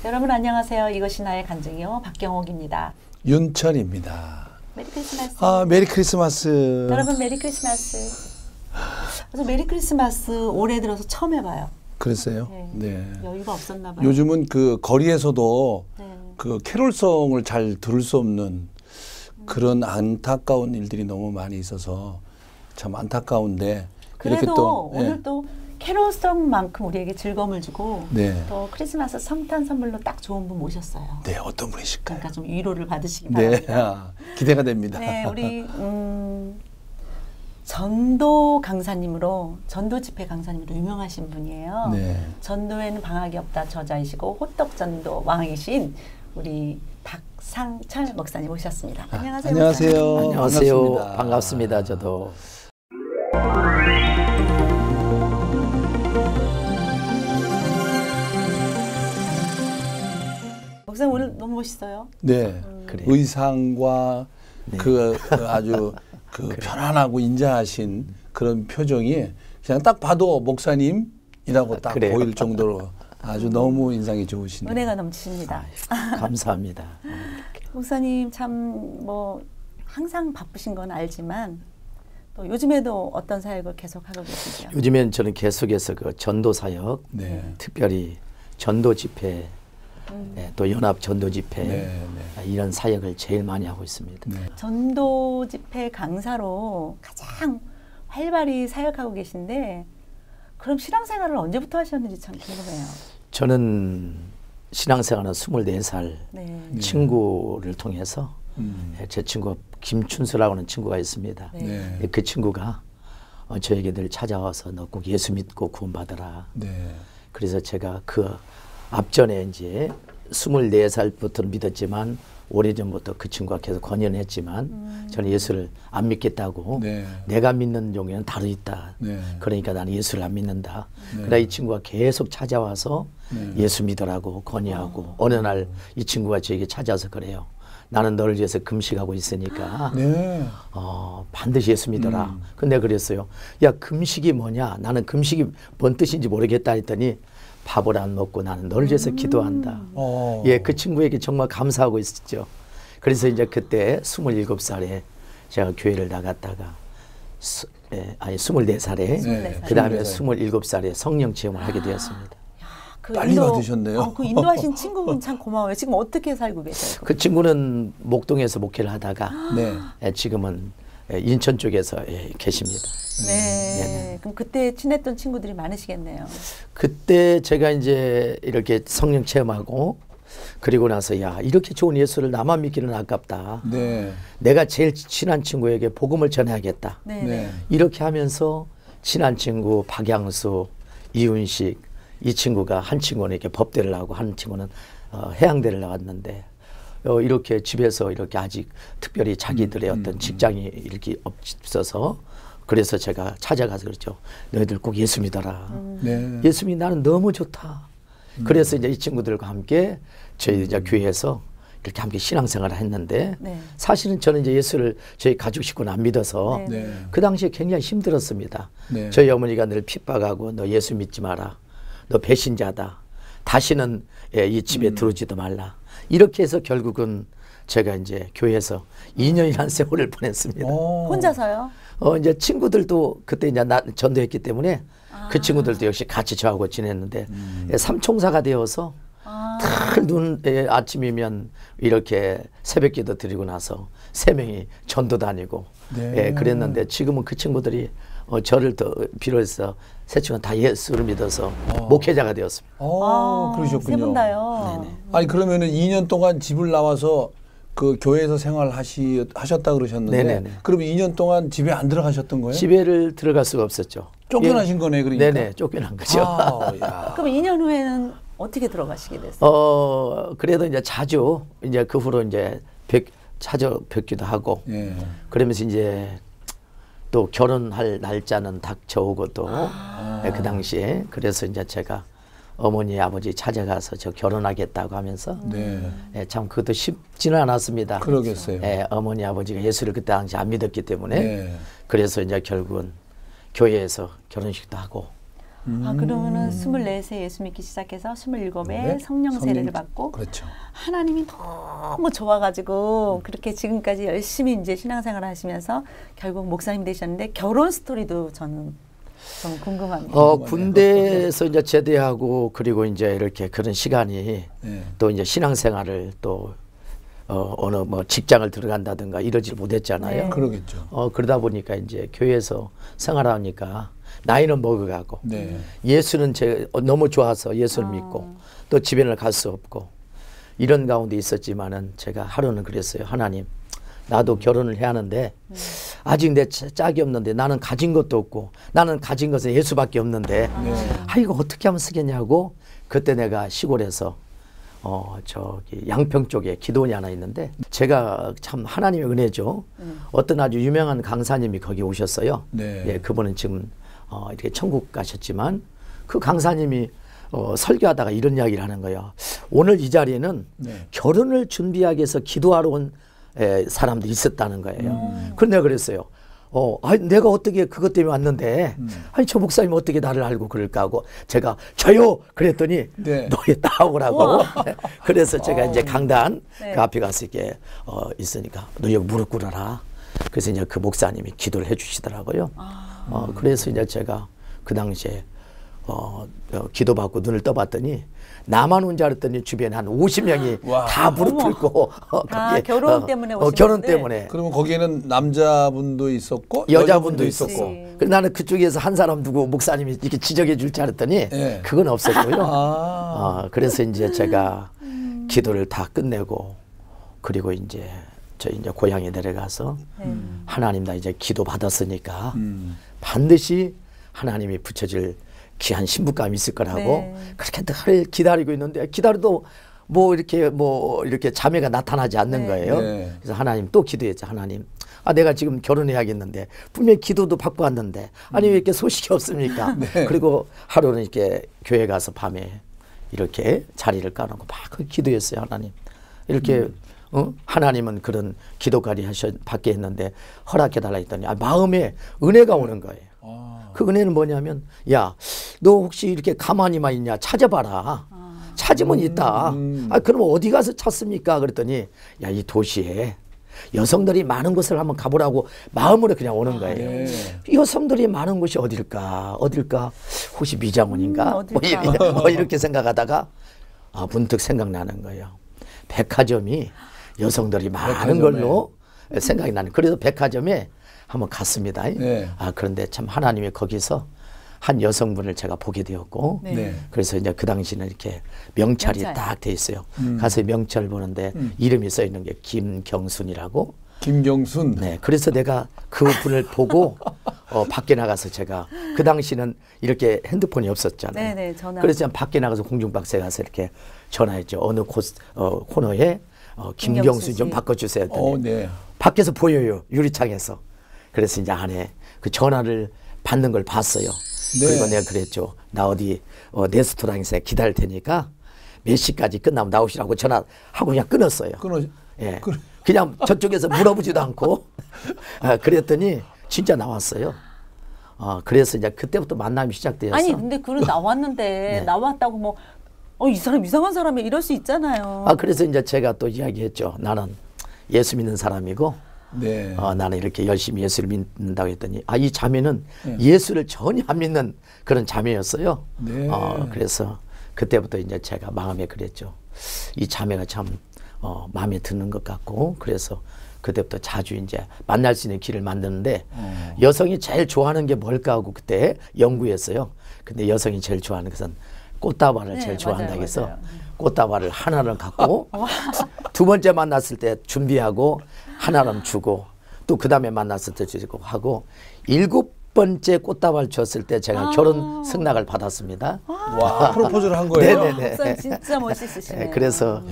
여러분 안녕하세요. 이것이 나의 간증이요. 박경옥입니다. 윤철입니다. 메리 크리스마스. 메리 크리스마스. 여러분 메리 크리스마스. 그래서 메리 크리스마스 올해 들어서 처음 해봐요. 그랬어요? 네. 여유가 없었나 봐요. 요즘은 그 거리에서도 네. 그 캐롤송을 잘 들을 수 없는 그런 안타까운 일들이 너무 많이 있어서 참 안타까운데 그래도 이렇게 또 오늘 또 캐롤송만큼 우리에게 즐거움을 주고 네. 또 크리스마스 성탄 선물로 딱 좋은 분 모셨어요. 네, 어떤 분이실까요? 그러니까 좀 위로를 받으시기 네, 바랍니다. 기대가 됩니다. 네, 우리 전도 강사님으로 전도 집회 강사님으로 유명하신 분이에요. 네. 전도에는 방학이 없다 저자이시고 호떡 전도 왕이신 우리 박상철 목사님 모셨습니다. 안녕하세요. 안녕하세요. 목사님. 안녕하세요. 반갑습니다. 저도. 목사님 오늘 너무 멋있어요. 네, 그래요. 의상과 네. 그 아주 그 편안하고 인자하신 그런 표정이 그냥 딱 봐도 목사님이라고 딱 그래요. 보일 정도로 아주 너무 인상이 좋으시네요. 은혜가 넘치십니다. 감사합니다. 목사님 참 뭐 항상 바쁘신 건 알지만 또 요즘에도 어떤 사역을 계속 하고 계시죠? 요즘엔 저는 계속해서 그 전도 사역, 네. 특별히 전도 집회, 또 연합 전도 집회 네, 이런 사역을 제일 많이 하고 있습니다. 네. 전도 집회 강사로 가장 활발히 사역하고 계신데 그럼 신앙생활을 언제부터 하셨는지 참 궁금해요. 저는 신앙생활은 24살 네. 친구를 통해서 제 친구 김춘수라고 하는 친구가 있습니다. 네. 네. 그 친구가 저에게 늘 찾아와서 너 꼭 예수 믿고 구원받아라. 네. 그래서 제가 그 앞전에 이제 24살부터 믿었지만 오래전부터 그 친구가 계속 권유는 했지만 저는 예수를 안 믿겠다고 네. 내가 믿는 종에는 다르 있다. 네. 그러니까 나는 예수를 안 믿는다. 네. 그러나 이 친구가 계속 찾아와서 네. 예수 믿으라고 권유하고 어느 날 이 친구가 저에게 찾아서 그래요. 나는 너를 위해서 금식하고 있으니까 네. 반드시 예수 믿어라. 근데 그랬어요. 야, 금식이 뭐냐? 나는 금식이 뭔 뜻인지 모르겠다 했더니 밥을 안 먹고 나는 너를 위해서 기도한다. 예, 그 친구에게 정말 감사하고 있었죠. 그래서 이제 그때 27살에 제가 교회를 나갔다가 24살에 네, 그 다음에 24살. 27살에 성령 체험을 하게 되었습니다. 그 빨리 받으셨네요. 그 인도하신 친구분 참 고마워요. 지금 어떻게 살고 계세요? 그 친구는 목동에서 목회를 하다가 네. 지금은 인천 쪽에서 계십니다. 네. 그럼 그때 친했던 친구들이 많으시겠네요. 그때 제가 이제 이렇게 성령 체험하고 그리고 나서 야, 이렇게 좋은 예수를 나만 믿기는 아깝다. 네. 내가 제일 친한 친구에게 복음을 전해야겠다. 네. 네. 이렇게 하면서 친한 친구 박양수, 이윤식 이 친구가 한 친구는 이렇게 법대를 나오고 한 친구는 해양대를 나왔는데 이렇게 집에서 이렇게 아직 특별히 자기들의 어떤 직장이 이렇게 없어서 그래서 제가 찾아가서 그랬죠. 너희들 꼭 예수 믿어라. 네. 예수 믿 나는 너무 좋다. 그래서 이제 이 친구들과 함께 저희 이제 교회에서 이렇게 함께 신앙생활을 했는데 네. 사실은 저는 이제 예수를 저희 가족 식구는 안 믿어서 네. 네. 그 당시에 굉장히 힘들었습니다. 네. 저희 어머니가 늘 핍박하고 너 예수 믿지 마라. 너 배신자다. 다시는 이 집에 들어오지도 말라. 이렇게 해서 결국은 제가 이제 교회에서 2년이라는 세월을 보냈습니다. 혼자서요? 이제 친구들도 그때 이제 전도했기 때문에 그 친구들도 역시 같이 저하고 지냈는데 삼총사가 되어서 늘 아침이면 이렇게 새벽기도 드리고 나서 3명이 전도 다니고 네. 그랬는데 지금은 그 친구들이 저를 더 비롯해서 세 친구는 다 예수를 믿어서 목회자가 되었습니다. 그러셨군요. 세 분 다요. 네네. 아니 그러면은 2년 동안 집을 나와서 그 교회에서 생활하셨다 그러셨는데 네네네. 그럼 2년 동안 집에 안 들어가셨던 거예요? 집에를 들어갈 수가 없었죠. 쫓겨나신 거네 그러니까. 네네, 쫓겨난 거죠. 야. 그럼 2년 후에는 어떻게 들어가시게 됐어요? 그래도 이제 자주 이제 그 후로 이제 자주 뵙기도 하고 예. 그러면서 이제 또 결혼할 날짜는 닥쳐오고 또 그 당시에 그래서 이제 제가 어머니 아버지 찾아가서 저 결혼하겠다고 하면서 네. 참 그것도 쉽지는 않았습니다. 그러겠어요. 어머니 아버지가 예수를 그때 당시 안 믿었기 때문에 네. 그래서 이제 결국은 교회에서 결혼식도 하고 아, 그러면은 24세 예수 믿기 시작해서 27에 성령 세례를 받고 그렇죠. 하나님이 너무 좋아가지고 그렇게 지금까지 열심히 이제 신앙생활을 하시면서 결국 목사님 되셨는데 결혼 스토리도 저는 좀 궁금합니다. 군대에서 이제 제대하고 그리고 이제 이렇게 그런 시간이 네. 또 이제 신앙생활을 또 어느 뭐 직장을 들어간다든가 이러질 못했잖아요. 네. 그러겠죠. 그러다 보니까 이제 교회에서 생활하니까 나이는 먹어가고 네. 예수는 너무 좋아서 예수를 믿고 또 집에는 갈 수 없고 이런 가운데 있었지만은 제가 하루는 그랬어요. 하나님, 나도 결혼을 해야 하는데 아직 내 짝이 없는데 나는 가진 것도 없고 나는 가진 것은 예수밖에 없는데 이거 어떻게 하면 쓰겠냐고 그때 내가 시골에서 저기 양평 쪽에 기도원이 하나 있는데 제가 참 하나님의 은혜죠. 어떤 아주 유명한 강사님이 거기 오셨어요. 네. 예, 그분은 지금 이렇게 천국 가셨지만 그 강사님이 설교하다가 이런 이야기를 하는 거예요. 오늘 이 자리에는 네. 결혼을 준비하기 위해서 기도하러 온 사람도 있었다는 거예요. 그런데 내가 그랬어요. 내가 어떻게 그것 때문에 왔는데, 저 목사님 어떻게 나를 알고 그럴까 하고, 제가, 저요! 그랬더니, 네. 너희 따오라고. 그래서 제가 이제 강단, 네. 그 앞에 가서 이렇게, 있으니까, 너 여기 무릎 꿇어라. 그래서 이제 그 목사님이 기도를 해 주시더라고요. 그래서 이제 제가 그 당시에, 기도받고 눈을 떠봤더니, 나만 온 줄 알았더니 주변에 한 50명이 와. 다 무릎 꿇고 다 결혼 때문에 오신 결혼 분들? 때문에 그러면 거기에는 남자분도 있었고 여자분도 있었고. 있었고 그래서 나는 그쪽에서 한 사람 두고 목사님이 이렇게 지적해 줄 줄 알았더니 네. 그건 없었고요. 그래서 이제 음. 제가 기도를 다 끝내고 그리고 이제 저희 이제 고향에 내려가서 하나님 나 이제 기도 받았으니까 반드시 하나님이 붙여줄 귀한 신부감이 있을 거라고 네. 그렇게 늘 기다리고 있는데 기다려도 뭐 이렇게 자매가 나타나지 않는 네. 거예요. 네. 그래서 하나님 또 기도했죠. 하나님, 내가 지금 결혼해야겠는데 분명히 기도도 받고 왔는데 아니 왜 이렇게 소식이 없습니까? 네. 그리고 하루는 이렇게 교회 가서 밤에 이렇게 자리를 까놓고 막 기도했어요. 하나님 이렇게 하나님은 그런 기도까지 받게 했는데 허락해달라 했더니 마음에 은혜가 오는 거예요. 그 은혜는 뭐냐면 야, 너 혹시 이렇게 가만히만 있냐 찾아봐라. 찾으면 있다. 그럼 어디 가서 찾습니까? 그랬더니 야, 이 도시에 여성들이 많은 곳을 한번 가보라고 마음으로 그냥 오는 거예요. 네. 여성들이 많은 곳이 어딜까? 혹시 미장원인가? 어딜까? 뭐 이렇게 생각하다가 문득 생각나는 거예요. 백화점이 여성들이 많은 백화점에. 걸로 생각이 나는. 그래서 백화점에 한번 갔습니다. 네. 그런데 참 하나님이 거기서 한 여성분을 제가 보게 되었고, 네. 네. 그래서 이제 그 당시는 이렇게 명찰이 명찰. 딱 돼 있어요. 가서 명찰 보는데 이름이 써 있는 게 김경순이라고. 김경순. 네, 그래서 내가 그 분을 보고 밖에 나가서 제가 그 당시는 이렇게 핸드폰이 없었잖아요. 네네, 전화. 그래서 그냥 밖에 나가서 공중박스에 가서 이렇게 전화했죠. 어느 코너에 김경순 김경수 좀 씨. 바꿔주세요. 했더니 네. 밖에서 보여요. 유리창에서. 그래서 이제 안에 그 전화를 받는 걸 봤어요. 네. 그리고 내가 그랬죠. 나 어디 레스토랑에서 기다릴 테니까 몇 시까지 끝나면 나오시라고 전화하고 그냥 끊었어요. 예. 그냥 저쪽에서 물어보지도 않고 그랬더니 진짜 나왔어요. 그래서 이제 그때부터 만남이 시작되어서. 아니 근데 그런 나왔는데 네. 나왔다고 뭐 이 사람 이상한 사람이 이럴 수 있잖아요. 그래서 이제 제가 또 이야기했죠. 나는 예수 믿는 사람이고 네. 나는 이렇게 열심히 예수를 믿는다고 했더니 이 자매는 예수를 전혀 안 믿는 그런 자매였어요. 네. 그래서 그때부터 이제 제가 마음에 그랬죠. 이 자매가 참 마음에 드는 것 같고 그래서 그때부터 자주 이제 만날 수 있는 길을 만드는데 여성이 제일 좋아하는 게 뭘까 하고 그때 연구했어요. 근데 여성이 제일 좋아하는 것은 꽃다발을 네, 제일 좋아한다고 맞아요, 해서 맞아요. 꽃다발을 하나를 갖고 두 번째 만났을 때 준비하고 하나를 주고 또 그 다음에 만났을 때 주고 하고 7번째 꽃다발 줬을 때 제가 결혼 승낙을 받았습니다. 와, 프로포즈를 한 거예요? 네네네. 목사님 진짜 멋있으시네요. 그래서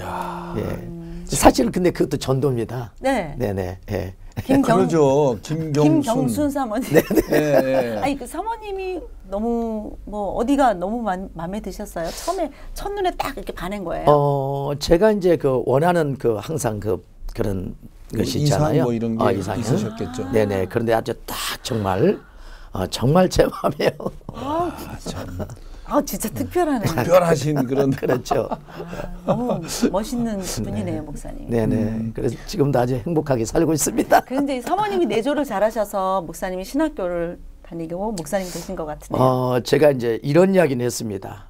사실은 근데 그것도 전도입니다. 네. 네네. 예. 그러죠. 김경순. 사모님. 네. 아니 그 사모님이 너무 뭐 어디가 너무 마음에 드셨어요? 처음에 첫눈에 딱 이렇게 반한 거예요. 제가 이제 그 원하는 그 항상 그런 것이 있잖아요. 이상 뭐 이런 게 이상형. 있으셨겠죠. 네네. 그런데 아주 딱 정말 정말 제 마음이에요. 진짜 특별하네. 특별하신 그런. 그렇죠. 너무 멋있는 분이네요, 목사님. 네네. 그래서 지금도 아주 행복하게 살고 있습니다. 그런데 사모님이 내조를 잘하셔서 목사님이 신학교를 다니고 목사님 되신 것 같은데요. 제가 이제 이런 이야기는 했습니다.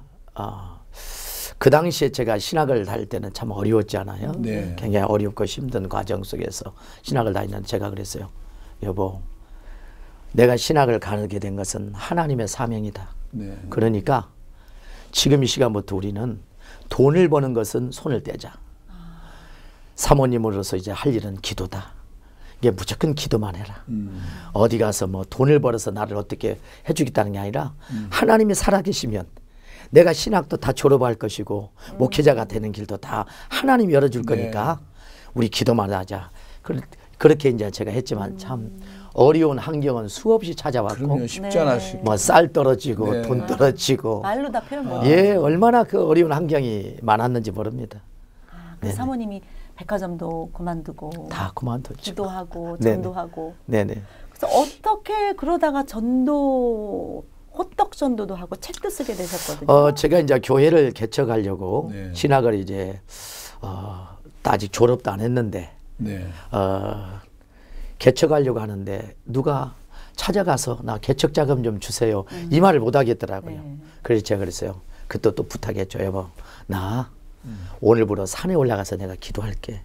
그 당시에 제가 신학을 다닐 때는 참 어려웠잖아요. 네. 굉장히 어렵고 힘든 과정 속에서 신학을 다니는데 제가 그랬어요. 여보, 내가 신학을 가게 된 것은 하나님의 사명이다. 네. 그러니까 지금 이 시간부터 우리는 돈을 버는 것은 손을 떼자. 사모님으로서 이제 할 일은 기도다. 이게 무조건 기도만 해라. 어디 가서 뭐 돈을 벌어서 나를 어떻게 해주겠다는 게 아니라 하나님이 살아계시면 내가 신학도 다 졸업할 것이고 목회자가 되는 길도 다 하나님이 열어줄 거니까 우리 기도만 하자. 그렇게 이제 제가 했지만 참 어려운 환경은 수없이 찾아왔고 그러면 쉽지 않으시고 뭐 쌀 떨어지고 돈 떨어지고 말로 다 표현 못. 얼마나 그 어려운 환경이 많았는지 모릅니다. 그 사모님이 백화점도 그만두고 다 그만뒀죠. 기도하고 네네. 전도하고. 네네. 그래서 어떻게 그러다가 전도 호떡 전도도 하고 책도 쓰게 되셨거든요. 제가 이제 교회를 개척하려고 신학을 이제 아직 졸업도 안 했는데 개척하려고 하는데 누가 찾아가서 나 개척 자금 좀 주세요. 이 말을 못 하겠더라고요. 그래서 제가 그랬어요. 그때 또 부탁했죠. 여보, 나 오늘부로 산에 올라가서 내가 기도할게.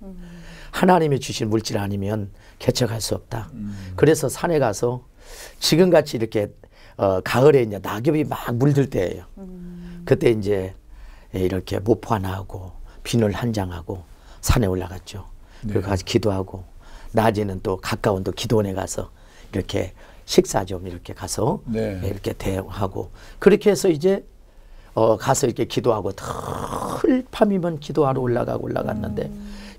하나님이 주신 물질 아니면 개척할 수 없다. 그래서 산에 가서 지금같이 이렇게 가을에 이제 낙엽이 막 물들 때예요. 그때 이제 이렇게 모포 하나 하고 비늘 한 장 하고 산에 올라갔죠. 그리고 가서 기도하고 낮에는 또 가까운 또 기도원에 가서 이렇게 식사 좀 이렇게 가서 이렇게 대하고 그렇게 해서 이제 가서 이렇게 기도하고 털 밤이면 기도하러 올라갔는데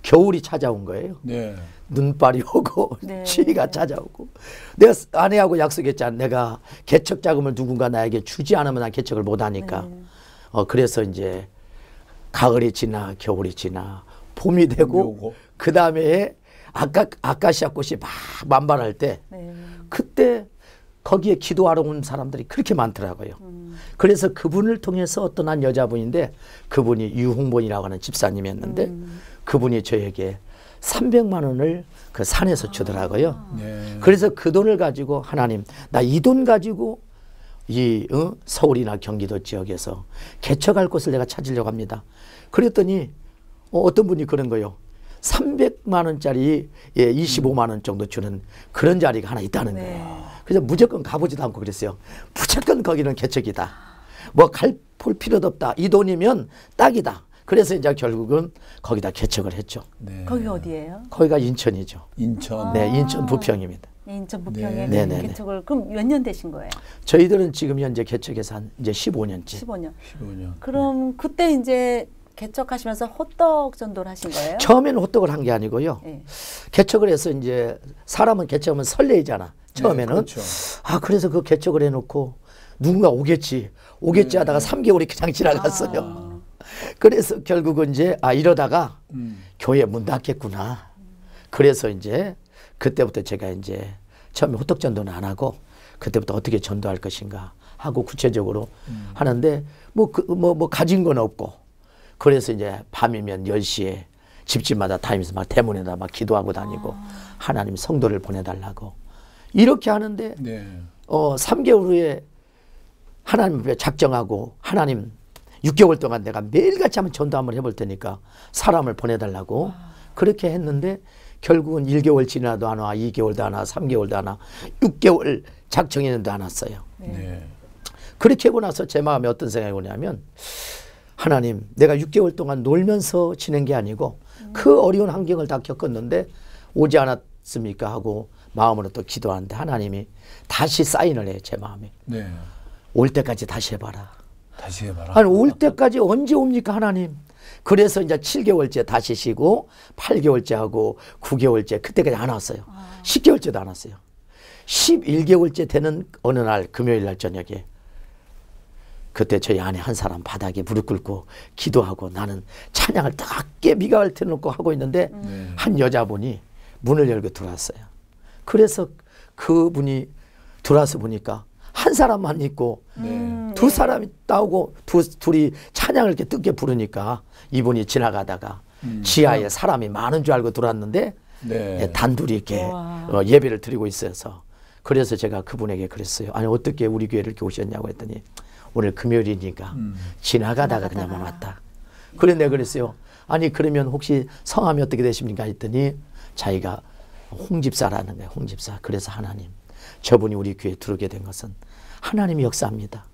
겨울이 찾아온 거예요. 눈발이 오고 추위가 찾아오고 내가 아내하고 약속했잖아. 내가 개척 자금을 누군가 나에게 주지 않으면 난 개척을 못 하니까. 그래서 이제 가을이 지나 겨울이 지나 봄이 되고 그 다음에 아카시아 꽃이 막 만발할 때 그때 거기에 기도하러 온 사람들이 그렇게 많더라고요. 그래서 그분을 통해서 어떤 한 여자분인데 그분이 유홍본이라고 하는 집사님이었는데 그분이 저에게 300만 원을 그 산에서 주더라고요. 그래서 그 돈을 가지고 하나님 나 이 돈 가지고 이 서울이나 경기도 지역에서 개척할 곳을 내가 찾으려고 합니다. 그랬더니 어떤 분이 그런 거예요. 300만 원짜리 25만 원 정도 주는 그런 자리가 하나 있다는 거예요. 그래서 무조건 가보지도 않고 그랬어요. 무조건 거기는 개척이다. 뭐 볼 필요도 없다. 이 돈이면 딱이다. 그래서 이제 결국은 거기다 개척을 했죠. 거기 어디예요? 거기가 인천이죠. 인천. 네, 인천 부평입니다. 인천 부평에 네네네. 개척을 그럼 몇 년 되신 거예요? 저희들은 지금 현재 개척해서 한 이제 15년째. 15년. 15년. 그럼 그때 이제 개척하시면서 호떡 전도를 하신 거예요? 처음에는 호떡을 한 게 아니고요. 개척을 해서 이제 사람은 개척하면 설레이잖아. 처음에는. 그렇죠. 그래서 그 개척을 해놓고 누군가 오겠지 하다가 3개월이 그냥 지나갔어요. 그래서 결국은 이제 이러다가 교회 문 닫겠구나. 그래서 이제 그때부터 제가 이제 처음에 호떡 전도는 안 하고 그때부터 어떻게 전도할 것인가 하고 구체적으로 하는데 뭐 가진 건 없고 그래서 이제 밤이면 10시에 집집마다 다니면서 막 대문에다 막 기도하고 다니고 하나님 성도를 보내달라고 이렇게 하는데 3개월 후에 하나님 앞에 작정하고 하나님 6개월 동안 내가 매일같이 한번 전도 한번 해볼 테니까 사람을 보내달라고 그렇게 했는데 결국은 1개월 지나도 안 와, 2개월도 안 와, 3개월도 안 와, 6개월 작정했는데 안 왔어요. 그렇게 하고 나서 제 마음에 어떤 생각이 오냐면 하나님 내가 6개월 동안 놀면서 지낸 게 아니고 그 어려운 환경을 다 겪었는데 오지 않았습니까 하고 마음으로 또 기도하는데 하나님이 다시 사인을 해요. 제 마음에. 올 때까지 다시 해봐라. 다시 해봐라. 아니 올 때까지 언제 옵니까 하나님. 그래서 이제 7개월째 다시 쉬고 8개월째 하고 9개월째 그때까지 안 왔어요. 10개월째도 안 왔어요. 11개월째 되는 어느 날 금요일 날 저녁에 그때 저희 아내 한 사람 바닥에 무릎 꿇고 기도하고 나는 찬양을 낮게 미각을 틀어놓고 하고 있는데 한 여자분이 문을 열고 들어왔어요. 그래서 그분이 들어와서 보니까 한 사람만 있고 두 사람이 나오고 둘이 찬양을 이렇게 뜨겁게 부르니까 이분이 지나가다가 지하에 사람이 많은 줄 알고 들어왔는데 네. 단둘이 이렇게 예배를 드리고 있어서 그래서 제가 그분에게 그랬어요. 아니 어떻게 우리 교회를 이렇게 오셨냐고 했더니 오늘 금요일이니까 지나가다가 그냥 왔다. 그래 내가 그랬어요. 아니 그러면 혹시 성함이 어떻게 되십니까 했더니 자기가 홍집사라는 거예요. 홍집사. 그래서 하나님 저분이 우리 교회에 들어오게 된 것은 하나님이 역사합니다.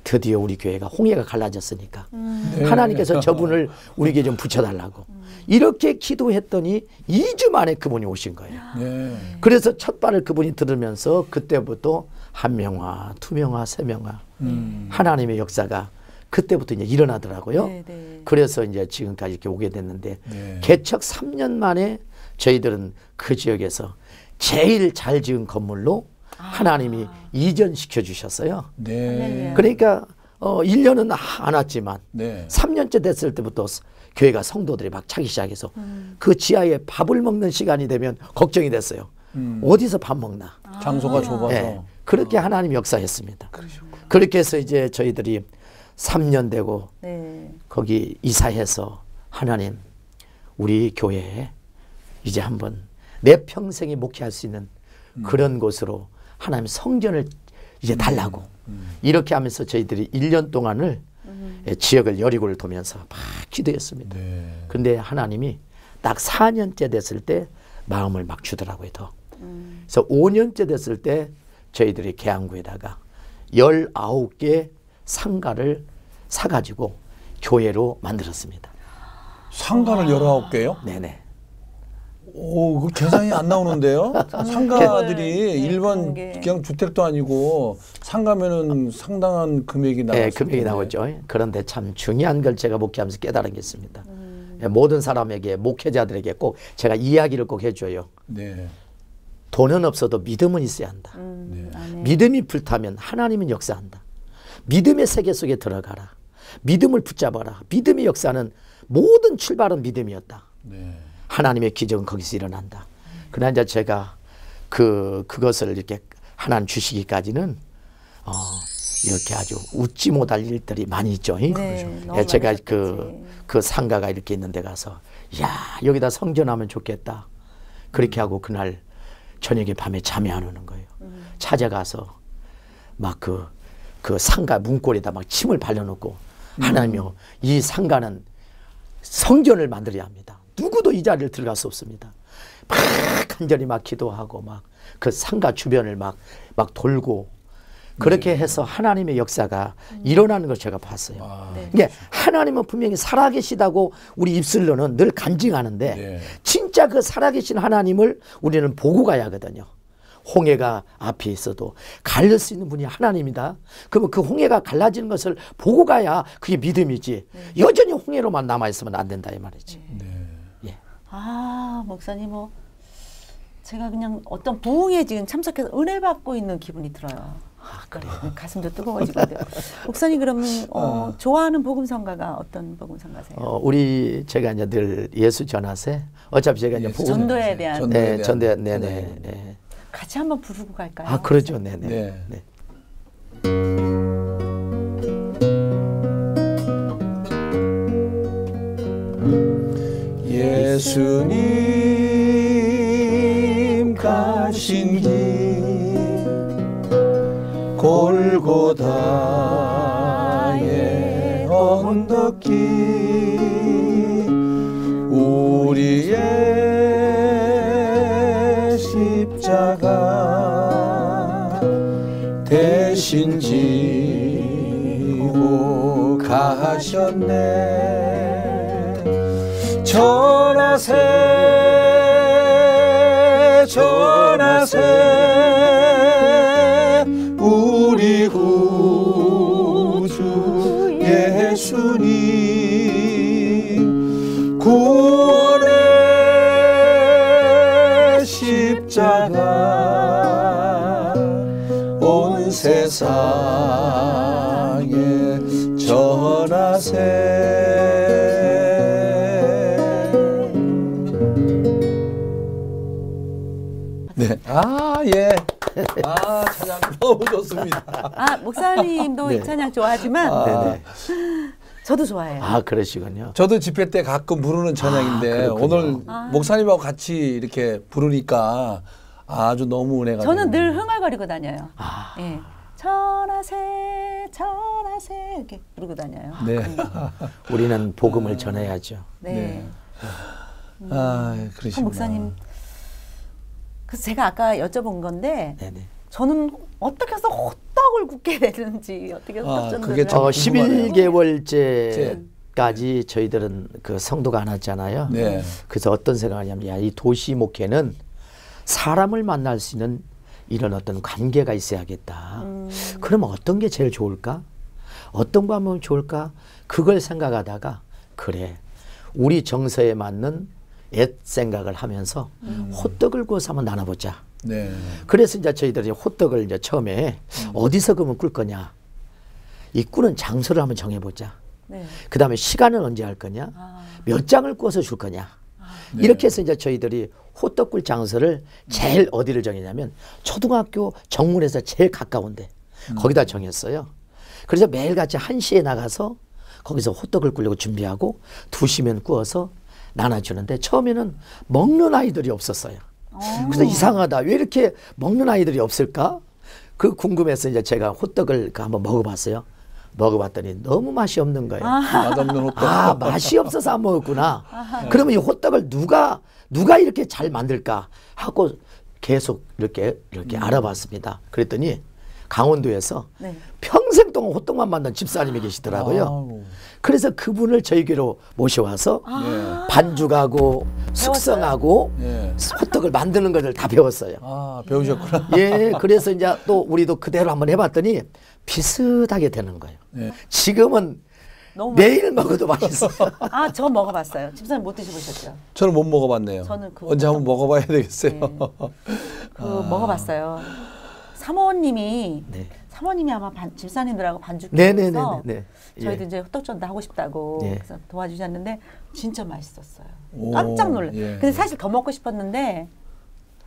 드디어 우리 교회가 홍해가 갈라졌으니까 하나님께서 저분을 우리 교회에 좀 붙여달라고 이렇게 기도했더니 2주 만에 그분이 오신 거예요. 네. 그래서 첫 발을 그분이 들으면서 그때부터 한 명화, 두 명화, 세 명화 하나님의 역사가 그때부터 이제 일어나더라고요. 네, 네. 그래서 이제 지금까지 이렇게 오게 됐는데 네. 개척 3년 만에 저희들은 그 지역에서 제일 잘 지은 건물로 하나님이 이전시켜 주셨어요. 네. 그러니까 1년은 안 왔지만 네. 3년째 됐을 때부터 교회가 성도들이 막 차기 시작해서 그 지하에 밥을 먹는 시간이 되면 걱정이 됐어요. 어디서 밥 먹나. 장소가 좁아서. 네. 그렇게 하나님 역사했습니다. 그렇게 해서 이제 저희들이 3년 되고 네. 거기 이사해서 하나님 우리 교회에 이제 한번 내 평생에 목회할 수 있는 그런 곳으로 하나님 성전을 이제 달라고 이렇게 하면서 저희들이 1년 동안을 지역을 여리고를 도면서 막 기도했습니다. 네. 근데 하나님이 딱 4년째 됐을 때 마음을 막 주더라고요. 더. 그래서 5년째 됐을 때 저희들이 계양구에다가 19개 상가를 사가지고 교회로 만들었습니다. 상가를 19개요? 네네. 오, 그 계산이 안 나오는데요? 상가들이 일반 게. 그냥 주택도 아니고 상가면은 상당한 금액이 나와요. 네, 금액이 나오죠. 그런데 참 중요한 걸 제가 목회하면서 깨달은 게 있습니다. 모든 사람에게 목회자들에게 꼭 제가 이야기를 꼭 해줘요. 네. 돈은 없어도 믿음은 있어야 한다. 믿음이 불타면 하나님은 역사한다. 믿음의 세계 속에 들어가라. 믿음을 붙잡아라. 믿음의 역사는 모든 출발은 믿음이었다. 네. 하나님의 기적은 거기서 일어난다. 그러나 이제 제가 그것을 이렇게 하나님 주시기까지는 이렇게 아주 웃지 못할 일들이 많이 있죠. 네, 너무 예, 제가 많이 그 상가가 이렇게 있는 데 가서 야 여기다 성전하면 좋겠다. 그렇게 하고 그날 저녁에 밤에 잠이 안 오는 거예요. 찾아가서 막 그 상가 문고리에다 막 침을 발려놓고 하나님이요 이 상가는 성전을 만들어야 합니다. 누구도 이 자리를 들어갈 수 없습니다. 막 간절히 막 기도하고 막 그 상가 주변을 막 돌고 그렇게 해서 하나님의 역사가 일어나는 걸 제가 봤어요. 네. 이게 하나님은 분명히 살아계시다고 우리 입술로는 늘 간증하는데 네. 진짜 그 살아계신 하나님을 우리는 보고 가야 하거든요. 홍해가 앞에 있어도 갈릴 수 있는 분이 하나님이다. 그러면 그 홍해가 갈라지는 것을 보고 가야 그게 믿음이지. 여전히 홍해로만 남아있으면 안 된다 이 말이지. 예. 아, 목사님 제가 그냥 어떤 부흥에 지금 참석해서 은혜 받고 있는 기분이 들어요. 그래요. 가슴도 뜨거워지고. 목사님 그러면 좋아하는 복음성가가 어떤 복음성가세요? 우리 제가 이제 늘 예수 전하세. 어차피 제가 이제 복음 전도에 대한. 네, 전도에 네네. 네. 같이 한번 부르고 갈까요? 아 그러죠, 네네. 네. 네. 예수님 가신 길 골고다의 언덕길 우리의 십자가 대신 지고 가셨네. 전하세 전하세 우리 구주 예수님 구원의 십자가 온 세상에 전하세. 네. 아, 예. 아, 찬양 너무 좋습니다. 아, 목사님도 네. 이 찬양 좋아하지만 네네. 저도 좋아해요. 아, 그러시군요. 저도 집회 때 가끔 부르는 찬양인데 그렇군요. 오늘 목사님하고 같이 이렇게 부르니까 아주 너무 은혜가 저는 되네요. 늘 흥얼거리고 다녀요. 예. 전하세 이렇게 부르고 다녀요. 네. 우리는 복음을 전해야죠. 네. 아, 참 그러시구나. 목사님. 그래서 제가 아까 여쭤본 건데 네네. 저는 어떻게 해서 호떡을 굽게 되는지 어떻게 해서 아, 호떡전도를 그게 참 궁금하네요. 11개월째까지 저희들은 그 성도가 안 왔잖아요. 네. 그래서 어떤 생각을 하냐면 야, 이 도시 목회는 사람을 만날 수 있는 이런 어떤 관계가 있어야겠다. 그러면 어떤 게 제일 좋을까? 어떤 거 하면 좋을까? 그걸 생각하다가 그래. 우리 정서에 맞는 옛 생각을 하면서 호떡을 구워서 한번 나눠보자. 네. 그래서 이제 저희들이 호떡을 이제 처음에 어디서 그러면 꿀 거냐? 이 꿀은 장소를 한번 정해보자. 네. 그 다음에 시간은 언제 할 거냐? 몇 장을 구워서 줄 거냐? 네. 이렇게 해서 이제 저희들이 호떡 꿀 장소를 제일 어디를 정했냐면 초등학교 정문에서 제일 가까운데 거기다 정했어요. 그래서 매일같이 1시에 나가서 거기서 호떡을 꿀려고 준비하고 2시면 구워서 나눠주는데 처음에는 먹는 아이들이 없었어요. 그래서 이상하다. 왜 이렇게 먹는 아이들이 없을까? 그 궁금해서 이제 제가 호떡을 한번 먹어봤어요. 먹어봤더니 너무 맛이 없는 거예요. 맛없는 호떡. 아, 맛이 없어서 안 먹었구나. 그러면 이 호떡을 누가 이렇게 잘 만들까 하고 계속 이렇게 알아봤습니다. 그랬더니 강원도에서 네. 평생 동안 호떡만 만든 집사님이 계시더라고요. 아우. 그래서 그분을 저희 교로 모셔와서 네. 반죽하고 숙성하고 네. 호떡을 만드는 것을 다 배웠어요. 아, 배우셨구나. 예, 그래서 이제 또 우리도 그대로 한번 해봤더니 비슷하게 되는 거예요. 네. 지금은 너무 매일 먹어도 맛있어요. 아, 저 먹어봤어요. 집사님 못 드셔보셨죠? 저는 못 먹어봤네요. 저는 그거 언제 한번 먹어봐야 되겠어요. 네. 먹어봤어요. 사모님이 네. 아마 집사님들하고 반죽해서 네네네네. 저희도 예. 이제 호떡전도 하고 싶다고 예. 그래서 도와주셨는데 진짜 맛있었어요. 오, 깜짝 놀랐어요. 예. 근데 사실 더 먹고 싶었는데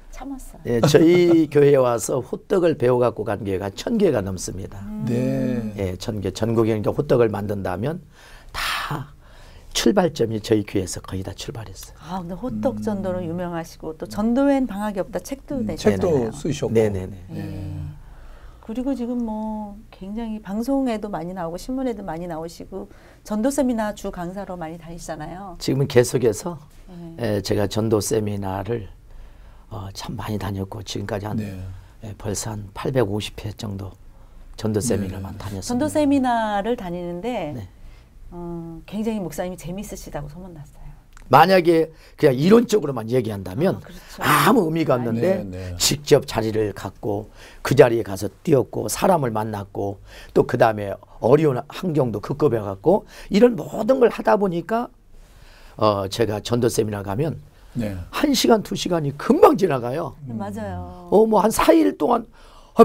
참았어요. 예, 저희 교회에 와서 호떡을 배워갖고 간 교회가 1000개가 넘습니다. 네. 예, 1000개. 전국에 그러니까 호떡을 만든다면 다 출발점이 저희 교회에서 거의 다 출발했어요. 아, 근데 호떡전도로 유명하시고 또 전도엔 방학이 없다 책도 내셨잖아요. 책도 쓰셨고. 네네네. 예. 그리고 지금 뭐 굉장히 방송에도 많이 나오고 신문에도 많이 나오시고 전도 세미나 주 강사로 많이 다니시잖아요. 지금은 계속해서 네. 제가 전도 세미나를 참 많이 다녔고 지금까지 한 네. 벌써 한 850회 정도 전도 세미나만 다녔습니다. 전도 세미나를 다니는데 네. 굉장히 목사님이 재미있으시다고 소문났어요. 만약에 그냥 이론적으로만 얘기한다면 그렇죠. 아무 의미가 없는데 네, 네. 직접 자리를 갖고 그 자리에 가서 뛰었고 사람을 만났고 또 그 다음에 어려운 환경도 극복해갖고 이런 모든 걸 하다 보니까 제가 전도 세미나 가면 네. 1시간, 2시간이 금방 지나가요. 맞아요. 뭐 한 4일 동안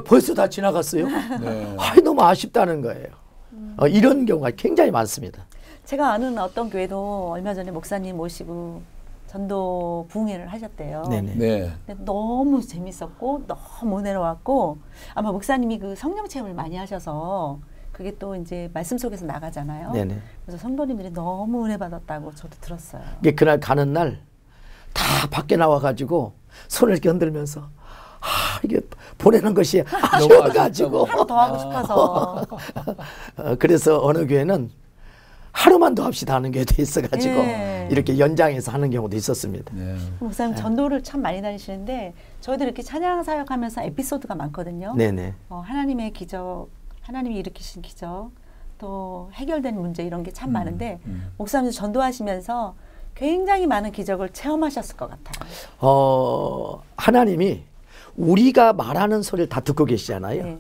벌써 다 지나갔어요. 네. 너무 아쉽다는 거예요. 이런 경우가 굉장히 많습니다. 제가 아는 어떤 교회도 얼마 전에 목사님 모시고 전도 부흥회를 하셨대요. 네네. 네. 근데 너무 재밌었고 너무 은혜로웠고 아마 목사님이 그 성령 체험을 많이 하셔서 그게 또 이제 말씀 속에서 나가잖아요. 네네. 그래서 성도님들이 너무 은혜 받았다고 저도 들었어요. 이게 그날 가는 날 다 밖에 나와가지고 손을 이렇게 흔들면서 이게 보내는 것이 아쉬워가지고 하루 더 하고 싶어서. 그래서 어느 교회는 하루만 더 합시다 하는 교회도 있어가지고 예. 이렇게 연장해서 하는 경우도 있었습니다. 네. 목사님 전도를 참 많이 다니시는데 저희들 이렇게 찬양 사역하면서 에피소드가 많거든요. 네네. 하나님의 기적, 하나님이 일으키신 기적, 또 해결된 문제 이런 게 참 많은데 목사님 전도하시면서 굉장히 많은 기적을 체험하셨을 것 같아요. 하나님이 우리가 말하는 소리를 다 듣고 계시잖아요. 네.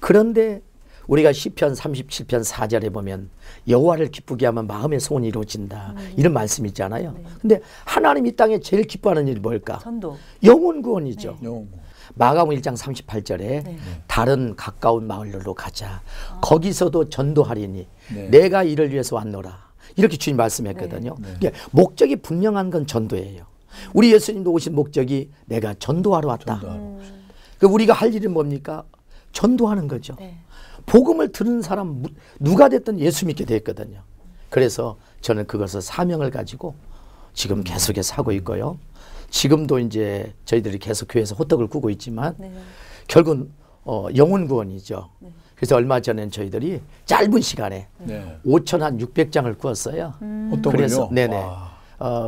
그런데 우리가 시편 37편 4절에 보면 여호와를 기쁘게 하면 마음의 소원이 이루어진다. 이런 말씀 있잖아요. 네. 근데 하나님 이 땅에 제일 기뻐하는 일이 뭘까? 전도. 영혼 구원이죠. 요. 마가복음 1장 38절에 네. 다른 가까운 마을로 가자. 거기서도 전도하리니 네. 내가 이를 위해서 왔노라. 이렇게 주님 말씀했거든요. 네. 그러니까 목적이 분명한 건 전도예요. 우리 예수님도 오신 목적이 내가 전도하러 왔다. 전도하러 우리가 할 일은 뭡니까? 전도하는 거죠. 네. 복음을 들은 사람 누가 됐든 예수 믿게 됐거든요. 그래서 저는 그것을 사명을 가지고 지금 계속해서 하고 있고요. 지금도 이제 저희들이 계속 교회에서 호떡을 구고 있지만 네. 결국은 영혼 구원이죠. 네. 그래서 얼마 전엔 저희들이 짧은 시간에 5,600장을 구웠어요. 호떡을요? 그래서 네네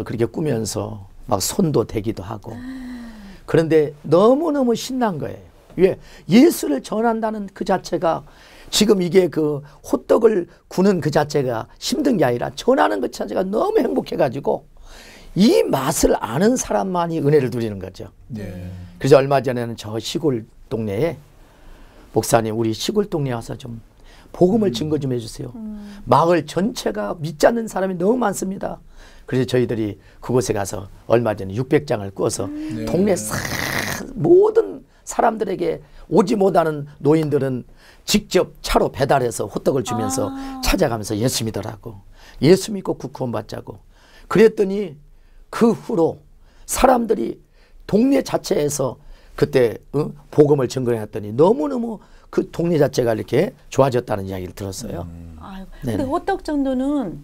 그렇게 꾸면서 막 손도 대기도 하고 그런데 너무너무 신난 거예요. 왜? 예수를 전한다는 그 자체가 지금 이게 그 호떡을 구는 그 자체가 힘든 게 아니라 전하는 그 자체가 너무 행복해가지고 이 맛을 아는 사람만이 은혜를 누리는 거죠. 네. 그래서 얼마 전에는 저 시골 동네에 목사님 우리 시골 동네에 와서 좀 복음을 증거 좀 해주세요. 마을 전체가 믿지 않는 사람이 너무 많습니다. 그래서 저희들이 그곳에 가서 얼마 전에 600장을 구워서 네. 동네 모든 사람들에게 오지 못하는 노인들은 직접 차로 배달해서 호떡을 주면서 찾아가면서 예수 믿으라고 예수 믿고 구원 받자고 그랬더니 그 후로 사람들이 동네 자체에서 그때 복음을 증거했더니 너무너무 그 동네 자체가 이렇게 좋아졌다는 이야기를 들었어요. 아유, 근데 호떡 정도는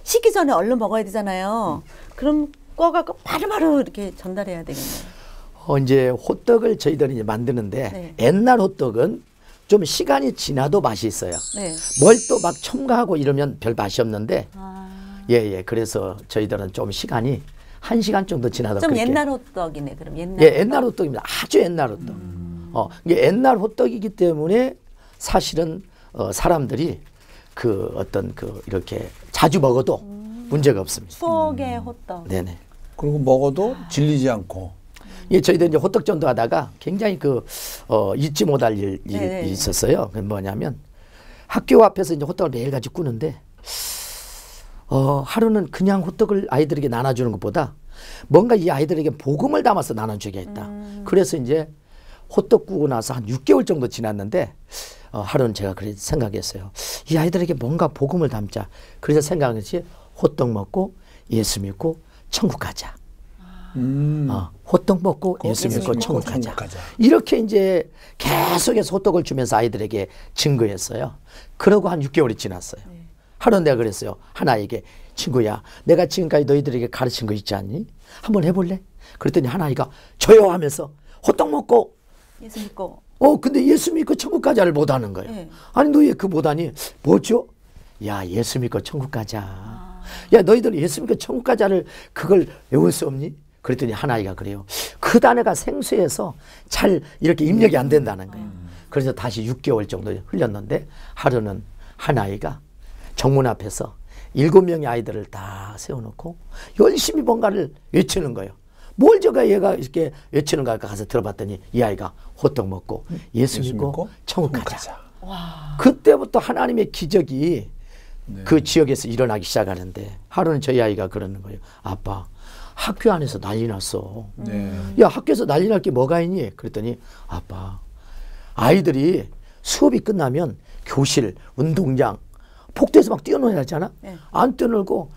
식기 전에 얼른 먹어야 되잖아요. 그럼 꺼갖고 바로바로 이렇게 전달해야 되겠네요. 이제 호떡을 저희들이 이제 만드는데 네. 옛날 호떡은 좀 시간이 지나도 맛이 있어요. 네. 뭘 또 막 첨가하고 이러면 별 맛이 없는데 예. 그래서 저희들은 좀 시간이 1시간 정도 지나도 좀 그렇게. 옛날 호떡이네. 그럼 옛날. 예, 옛날 호떡입니다. 아주 옛날 호떡. 이게 옛날 호떡이기 때문에 사실은 사람들이 그 어떤 그 이렇게 자주 먹어도 문제가 없습니다. 추억의 호떡. 네네. 그리고 먹어도 질리지 않고. 예, 저희들 이제 호떡 전도하다가 굉장히 잊지 못할 일이 있었어요. 그게 뭐냐면 학교 앞에서 이제 호떡을 매일같이 구는데 하루는 그냥 호떡을 아이들에게 나눠주는 것보다 뭔가 이 아이들에게 복음을 담아서 나눠주겠다. 그래서 이제 호떡 구고 나서 한 6개월 정도 지났는데 하루는 제가 그렇게 생각했어요. 이 아이들에게 뭔가 복음을 담자. 그래서 생각했지 호떡 먹고 예수 믿고 천국 가자. 호떡 먹고 예수 믿고 천국 가자. 이렇게 이제 계속해서 호떡을 주면서 아이들에게 증거했어요. 그러고 한 6개월이 지났어요. 하루는 내가 그랬어요. 한 아이에게 친구야 내가 지금까지 너희들에게 가르친 거 있지 않니? 한번 해볼래? 그랬더니 한 아이가 저요 하면서 호떡 먹고 예수 믿고. 근데 예수 믿고 천국 가자를 못하는 거예요. 네. 아니 너 왜 그 못하니? 뭐죠? 야 예수 믿고 천국 가자. 야 너희들 예수 믿고 천국 가자를 그걸 외울 수 없니? 그랬더니 한 아이가 그래요. 그 단어가 생소해서 잘 이렇게 입력이 안 된다는 거예요. 그래서 다시 6개월 정도 흘렸는데 하루는 한 아이가 정문 앞에서 7명의 아이들을 다 세워놓고 열심히 뭔가를 외치는 거예요. 뭘 제가 얘가 이렇게 외치는가 가서 들어봤더니 이 아이가 호떡 먹고 예수 믿고 천국 가자. 와. 그때부터 하나님의 기적이 그 지역에서 일어나기 시작하는데 하루는 저희 아이가 그러는 거예요. 아빠 학교 안에서 난리 났어. 야 학교에서 난리 날 게 뭐가 있니? 그랬더니 아빠 아이들이 수업이 끝나면 교실, 운동장, 폭도에서 막 뛰어놀아야 하잖아. 안 뛰어놀고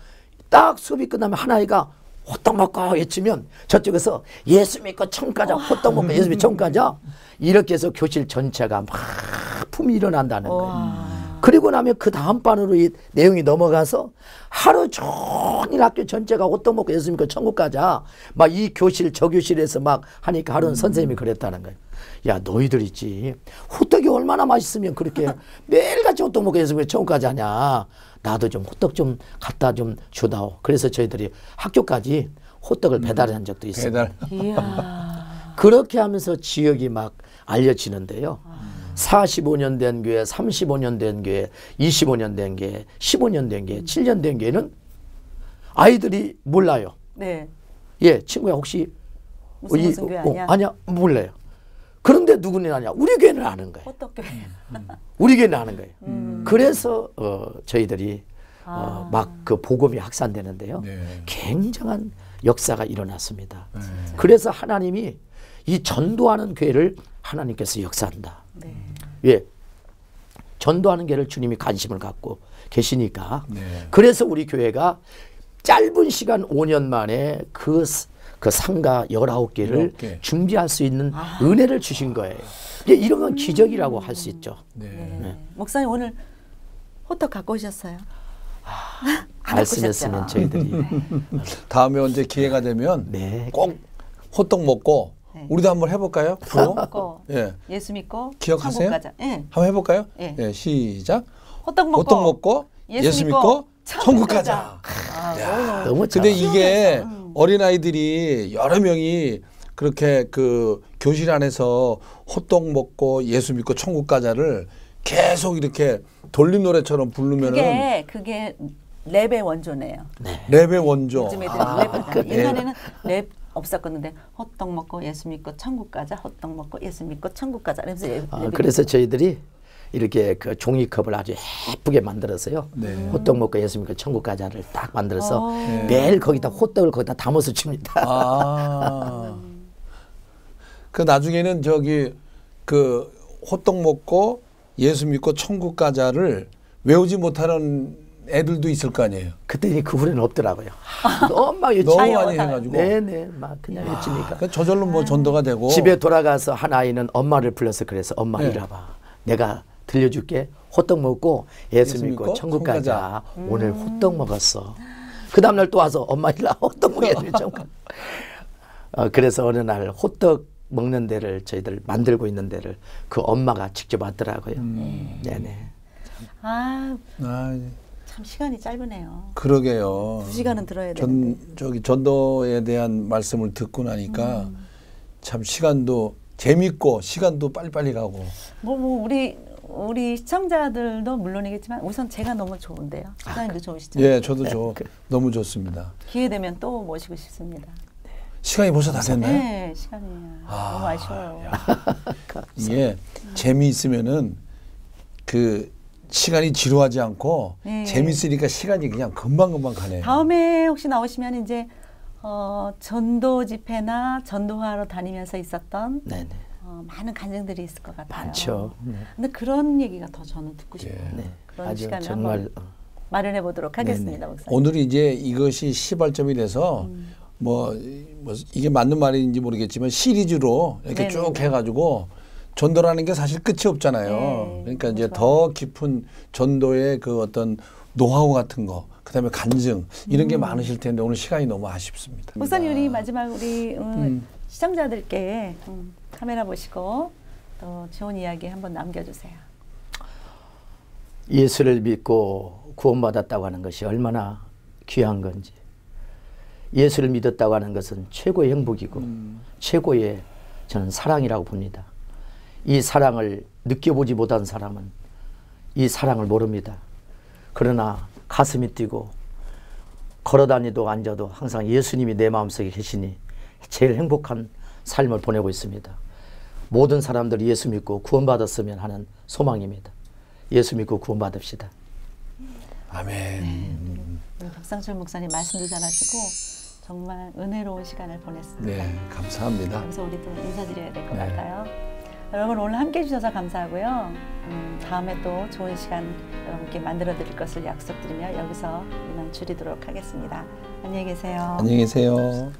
딱 수업이 끝나면 한 아이가 호떡 먹고 외치면 저쪽에서 예수 믿고 천국 가자. 호떡 먹고 예수 믿고 천국 가자. 이렇게 해서 교실 전체가 막 품이 일어난다는 거예요. 그리고 나면 그 다음 반으로 이 내용이 넘어가서 하루 종일 학교 전체가 호떡 먹고 예수 믿고 천국 가자. 막 이 교실 저 교실에서 막 하니까 하루는 선생님이 그랬다는 거예요. 야 너희들 있지 호떡이 얼마나 맛있으면 그렇게 매일같이 호떡 먹고 예수 믿고 천국 가자 하냐. 나도 좀 호떡 좀 갖다 좀 주다오. 그래서 저희들이 학교까지 호떡을 배달한 적도 있어요. 배달. 이야. 그렇게 하면서 지역이 막 알려지는데요. 45년 된 교회, 35년 된 교회, 25년 된 교회, 15년 된 교회, 7년 된 교회는 아이들이 몰라요. 네. 예, 친구야 혹시 무슨 교회 아니야? 아니야, 몰라요. 그런데 누구는 아냐? 우리 교회는 아는 거예요. 호떡교회. 우리 교회는 아는 거예요. 그래서 저희들이 막 그 복음이 확산되는데요. 굉장한 역사가 일어났습니다. 그래서 하나님이 이 전도하는 교회를 하나님께서 역사한다. 예, 전도하는 교회를 주님이 관심을 갖고 계시니까. 그래서 우리 교회가 짧은 시간 5년 만에 그 그 상가 19개를 19개. 준비할 수 있는 은혜를 주신 거예요. 이런 건 기적이라고 할 수 있죠. 네. 네. 목사님 오늘 호떡 갖고 오셨어요? 안 말씀했으면 갖고 오셨죠? 저희들이 다음에 언제 기회가 되면 네. 꼭 호떡 먹고 네. 우리도 한번 해볼까요? 프로? 먹고 예. 예수 믿고 기억하세요? 천국 가자. 예. 한번 해볼까요? 예. 예, 시작. 호떡 먹고, 호떡 먹고 예수 믿고 천국 가자. 너무 근데 잘 이게 어린아이들이 여러 명이 그렇게 그 교실 안에서 호떡 먹고 예수 믿고 천국 가자를 계속 이렇게 돌림 노래처럼 부르면은 그게 랩의 원조네요. 랩의 원조. 요즘 애들 랩. 예. 옛날에는 랩 없었었는데 호떡 먹고 예수 믿고 천국 가자. 호떡 먹고 예수 믿고 천국 가자. 이러면서 그래서 저희들이 이렇게 그 종이컵을 아주 예쁘게 만들어서요. 네. 호떡 먹고 예수 믿고 천국 가자를 딱 만들어서 네. 매일 거기다 호떡을 거기다 담아서 줍니다. 아. 그 나중에는 저기 그 호떡 먹고 예수 믿고 천국 가자를 외우지 못하는 애들도 있을 거 아니에요. 그때는 그 후에는 없더라고요. 너무 막 너무 외치니까. 많이 해가지고. 네네, 막 그냥 외치니까. 그 저절로 뭐 전도가 되고. 집에 돌아가서 한 아이는 엄마를 불러서 그래서 엄마 네. 이리 와봐. 내가 들려줄게. 호떡 먹고 예수 믿고 천국 가자. 오늘 호떡 먹었어. 그 다음날 또 와서 엄마 이리 와. 호떡 먹어 예수 믿고 천국 가자. 그래서 어느 날 호떡 먹는 데를 저희들 만들고 있는 데를 그 엄마가 직접 왔더라고요. 네네. 참 시간이 짧으네요. 그러게요. 2시간은 들어야 되는데. 저기 전도에 대한 말씀을 듣고 나니까 참 시간도 재밌고 시간도 빨리빨리 가고. 우리 시청자들도 물론이겠지만 우선 제가 너무 좋은데요. 시간도 좋으시죠? 예, 저도 너무 좋습니다. 기회 되면 또 모시고 싶습니다. 시간이 벌써 다 됐나요? 네, 시간이 너무 아쉬워요. 이게 재미있으면은 그 시간이 지루하지 않고 재밌으니까 시간이 그냥 금방금방 가네요. 다음에 혹시 나오시면 이제 전도 집회나 전도하러 다니면서 있었던 네네. 많은 간증들이 있을 것 같아요. 많죠. 근데 그런 얘기가 더 저는 듣고 싶어요. 네. 그런 아주 시간을 정말 한번 마련해 보도록 하겠습니다, 목사님. 오늘 이제 이것이 시발점이 돼서 뭐 이게 맞는 말인지 모르겠지만 시리즈로 이렇게 네네. 쭉 해가지고 전도라는 게 사실 끝이 없잖아요. 네, 그러니까 이제 그렇죠. 더 깊은 전도의 그 어떤 노하우 같은 거, 그다음에 간증 이런 게 많으실 텐데 오늘 시간이 너무 아쉽습니다. 목사님 우리 마지막 우리 시청자들께 카메라 보시고 또 좋은 이야기 한번 남겨주세요. 예수를 믿고 구원받았다고 하는 것이 얼마나 귀한 건지, 예수를 믿었다고 하는 것은 최고의 행복이고 최고의 저는 사랑이라고 봅니다. 이 사랑을 느껴보지 못한 사람은 이 사랑을 모릅니다. 그러나 가슴이 뛰고 걸어다니도 앉아도 항상 예수님이 내 마음속에 계시니 제일 행복한 삶을 보내고 있습니다. 모든 사람들이 예수 믿고 구원받았으면 하는 소망입니다. 예수 믿고 구원받읍시다. 아멘. 박상철 목사님 말씀도 잘하시고 정말 은혜로운 시간을 보냈습니다. 네, 감사합니다. 그래서 우리도 인사드려야 될 것 같아요. 여러분 오늘 함께 해주셔서 감사하고요. 다음에 또 좋은 시간 여러분께 만들어 드릴 것을 약속드리며 여기서 이만 줄이도록 하겠습니다. 안녕히 계세요. 안녕히 계세요.